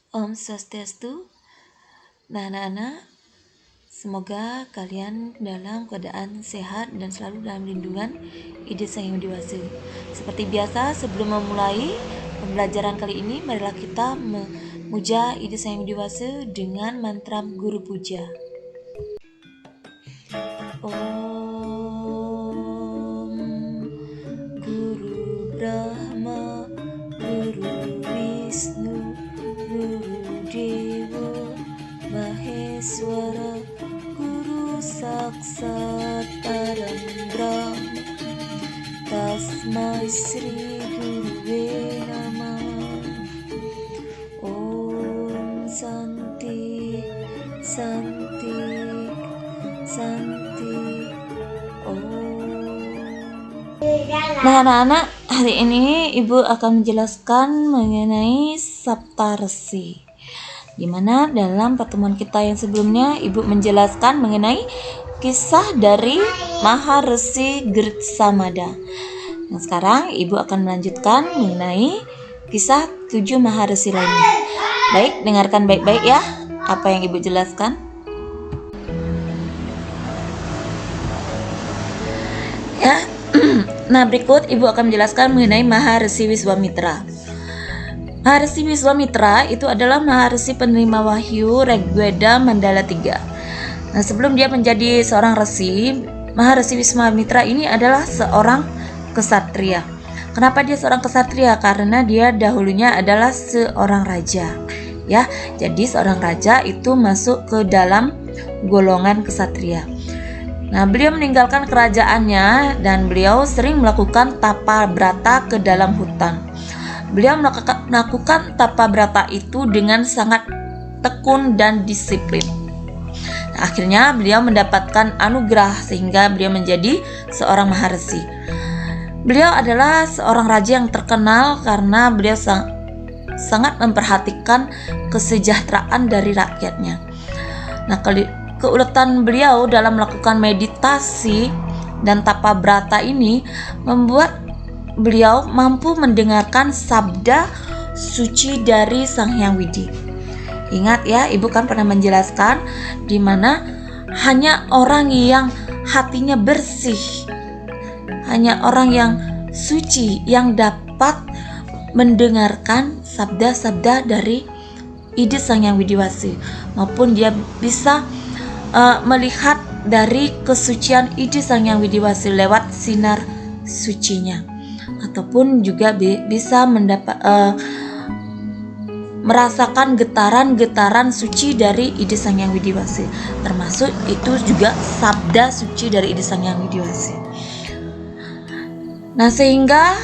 Om Swastiastu. Nah, anak-anak, semoga kalian dalam keadaan sehat dan selalu dalam lindungan Ide Sang Hyang Widi Wasi. Seperti biasa, sebelum memulai pembelajaran kali ini, marilah kita memuja Ide Sang Hyang Widi Wasi dengan mantra Guru Puja. Om Guru Brahma, Guru Wisnu, Guru Dewa Maheswara, Guru Saksat Param Brahma, Tasmai Sri Guruve Namah. Om Santi Santi Santi. Nah, anak-anak, hari ini Ibu akan menjelaskan mengenai Saptarsi. Dimana dalam pertemuan kita yang sebelumnya Ibu menjelaskan mengenai kisah dari Maharesi Girtsamada. Nah, sekarang Ibu akan melanjutkan mengenai kisah 7 Maharesi lainnya. Baik, dengarkan baik-baik ya apa yang Ibu jelaskan. Ya. Nah, berikut Ibu akan menjelaskan mengenai Maharesi Wiswamitra. Maharesi Wiswamitra itu adalah Maharesi penerima wahyu Rigveda Mandala 3. Nah, sebelum dia menjadi seorang resi, Maharesi Wiswamitra ini adalah seorang kesatria. Kenapa dia seorang kesatria? Karena dia dahulunya adalah seorang raja. Ya, jadi seorang raja itu masuk ke dalam golongan kesatria. Nah, beliau meninggalkan kerajaannya dan beliau sering melakukan tapa brata ke dalam hutan. Beliau melakukan tapa brata itu dengan sangat tekun dan disiplin. Nah, akhirnya beliau mendapatkan anugerah sehingga beliau menjadi seorang maharesi. Beliau adalah seorang raja yang terkenal karena beliau sangat memperhatikan kesejahteraan dari rakyatnya. Nah, keuletan beliau dalam melakukan meditasi dan tapa brata ini membuat beliau mampu mendengarkan sabda suci dari Sang Hyang Widi. Ingat ya, Ibu kan pernah menjelaskan di mana hanya orang yang hatinya bersih, hanya orang yang suci yang dapat mendengarkan sabda-sabda dari Ide Sang Hyang Widi Wasi, maupun dia bisa melihat dari kesucian Ide Sang Hyang Widi Wasi lewat sinar sucinya, ataupun juga bisa merasakan getaran-getaran suci dari Ide Sang Hyang Widi Wasi, termasuk itu juga sabda suci dari Ide Sang Hyang Widi Wasi. Nah, sehingga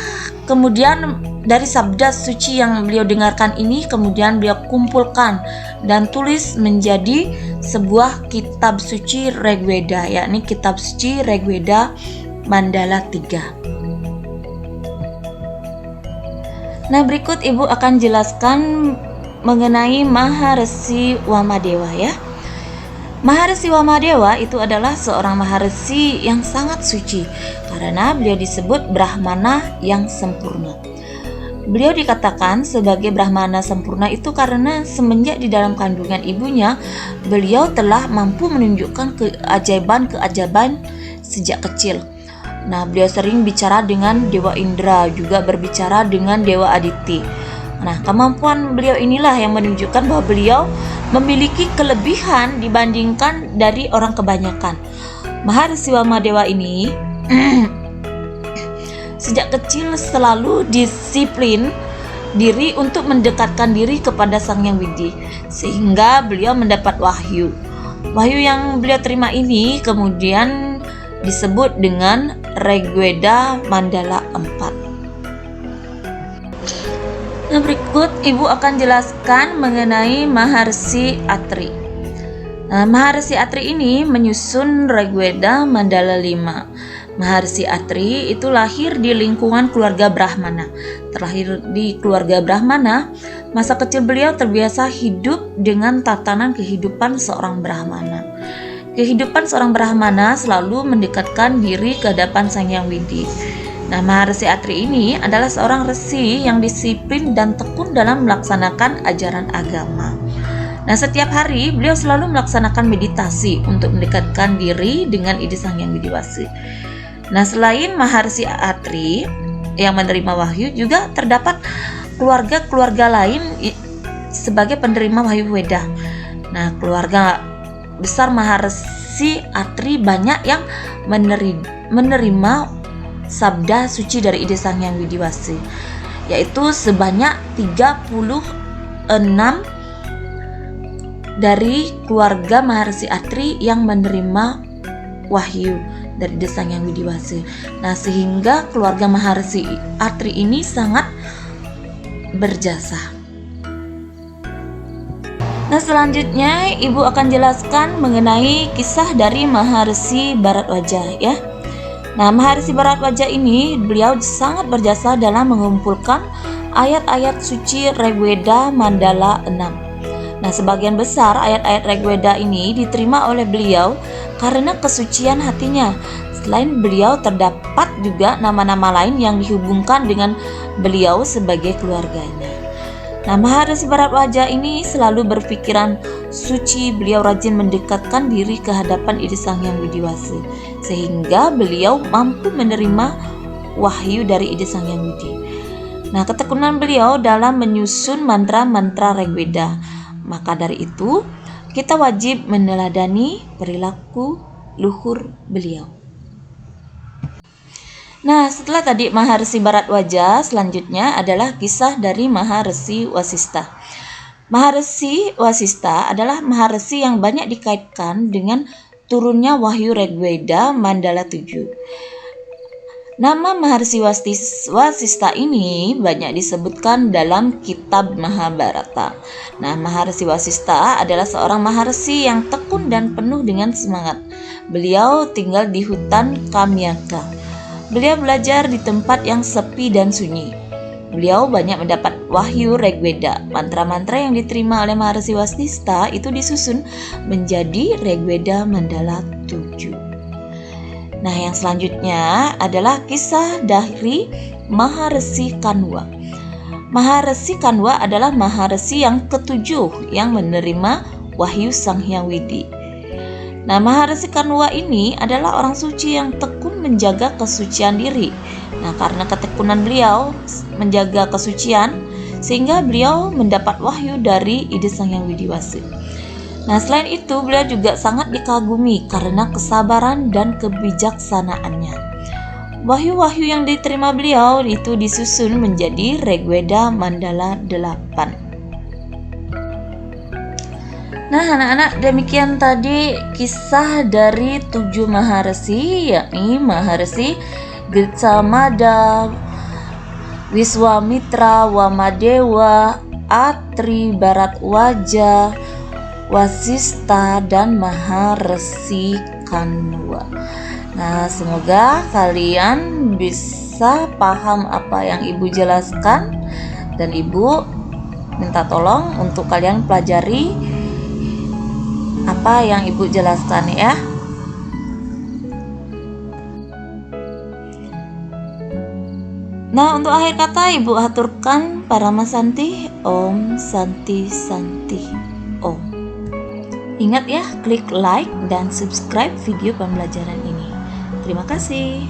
kemudian dari sabda suci yang beliau dengarkan ini kemudian beliau kumpulkan dan tulis menjadi sebuah kitab suci Rigveda, yakni kitab suci Rigveda Mandala 3. Nah, berikut Ibu akan jelaskan mengenai Maharesi Wamadewa ya. Maharesi Wamadewa itu adalah seorang maharesi yang sangat suci karena beliau disebut Brahmana yang sempurna. Beliau dikatakan sebagai Brahmana sempurna itu karena semenjak di dalam kandungan ibunya, beliau telah mampu menunjukkan keajaiban-keajaiban sejak kecil. Nah, beliau sering bicara dengan Dewa Indra, juga berbicara dengan Dewa Aditi. Nah, kemampuan beliau inilah yang menunjukkan bahwa beliau memiliki kelebihan dibandingkan dari orang kebanyakan. Maharesi Wamadewa ini sejak kecil selalu disiplin diri untuk mendekatkan diri kepada Sang Hyang Widi, sehingga beliau mendapat wahyu. Wahyu yang beliau terima ini kemudian disebut dengan Rigveda Mandala 4. Nah, berikut Ibu akan jelaskan mengenai Maharesi Atri. Nah, Maharesi Atri ini menyusun Rigveda Mandala 5. Maharesi Atri itu lahir di lingkungan keluarga Brahmana. Terlahir di keluarga Brahmana, masa kecil beliau terbiasa hidup dengan tatanan kehidupan seorang Brahmana. Kehidupan seorang Brahmana selalu mendekatkan diri ke hadapan Sang Hyang Widi. Nah, Maharsi Atri ini adalah seorang resi yang disiplin dan tekun dalam melaksanakan ajaran agama. Nah, setiap hari beliau selalu melaksanakan meditasi untuk mendekatkan diri dengan ide Sang Hyang Widi Wasi. Nah, selain Maharsi Atri yang menerima wahyu, juga terdapat keluarga-keluarga lain sebagai penerima wahyu Weda. Nah, keluarga besar Maharsi Atri banyak yang menerima sabda suci dari ide Sang Hyang Widi Wasi, yaitu sebanyak 36 dari keluarga Maharsi Atri yang menerima wahyu dari ide Sang Hyang Widi Wasi. Nah, sehingga keluarga Maharsi Atri ini sangat berjasa. Nah, selanjutnya Ibu akan jelaskan mengenai kisah dari Maharsi Bharadwaja ya. Nah, Maharsi Bharadwaja ini beliau sangat berjasa dalam mengumpulkan ayat-ayat suci Rigveda Mandala 6. Nah, sebagian besar ayat-ayat Rigveda ini diterima oleh beliau karena kesucian hatinya. Selain beliau, terdapat juga nama-nama lain yang dihubungkan dengan beliau sebagai keluarganya. Nah, Maharsi Bharadwaja ini selalu berpikiran suci. Beliau rajin mendekatkan diri ke hadapan ide Sang Hyang Widi Wasi, sehingga beliau mampu menerima wahyu dari ide Sang Hyang Widi. Nah, ketekunan beliau dalam menyusun mantra-mantra Rigveda. Maka dari itu, kita wajib meneladani perilaku luhur beliau. Nah, setelah tadi Maharsi Bharadwaja, selanjutnya adalah kisah dari Maharsi Wasista. Maharsi Wasista adalah Maharsi yang banyak dikaitkan dengan turunnya wahyu Rigveda Mandala 7. Nama Maharsi Wasista ini banyak disebutkan dalam kitab Mahabharata. Nah, Maharsi Wasista adalah seorang Maharsi yang tekun dan penuh dengan semangat. Beliau tinggal di hutan Kamyaka. Beliau belajar di tempat yang sepi dan sunyi. Beliau banyak mendapat wahyu Rigveda. Mantra-mantra yang diterima oleh Maharsi Wasista itu disusun menjadi Rigveda Mandala 7. Nah, yang selanjutnya adalah kisah dari Maharsi Kanwa. Maharsi Kanwa adalah Maharsi yang ketujuh yang menerima wahyu Sang Hyang Widi. Nah, Maharsi Kanwa ini adalah orang suci yang tekun menjaga kesucian diri. Nah, karena ketekunan beliau menjaga kesucian, sehingga beliau mendapat wahyu dari ide Sang Hyang Widi Wasi. Nah, selain itu beliau juga sangat dikagumi karena kesabaran dan kebijaksanaannya. Wahyu-wahyu yang diterima beliau itu disusun menjadi Rigveda Mandala 8. Nah, anak-anak, demikian tadi kisah dari 7 Maharsi, yakni Maharsi Gitsamada, Wiswamitra, Wamadewa, Atri, Bharadwaja, Wasista, dan Maharsi Kanwa. Nah, semoga kalian bisa paham apa yang Ibu jelaskan, dan Ibu minta tolong untuk kalian pelajari apa yang Ibu jelaskan ya. Nah, untuk akhir kata Ibu aturkan Parama Santi, Om Santi Santi Om. Ingat ya, klik like dan subscribe video pembelajaran ini. Terima kasih.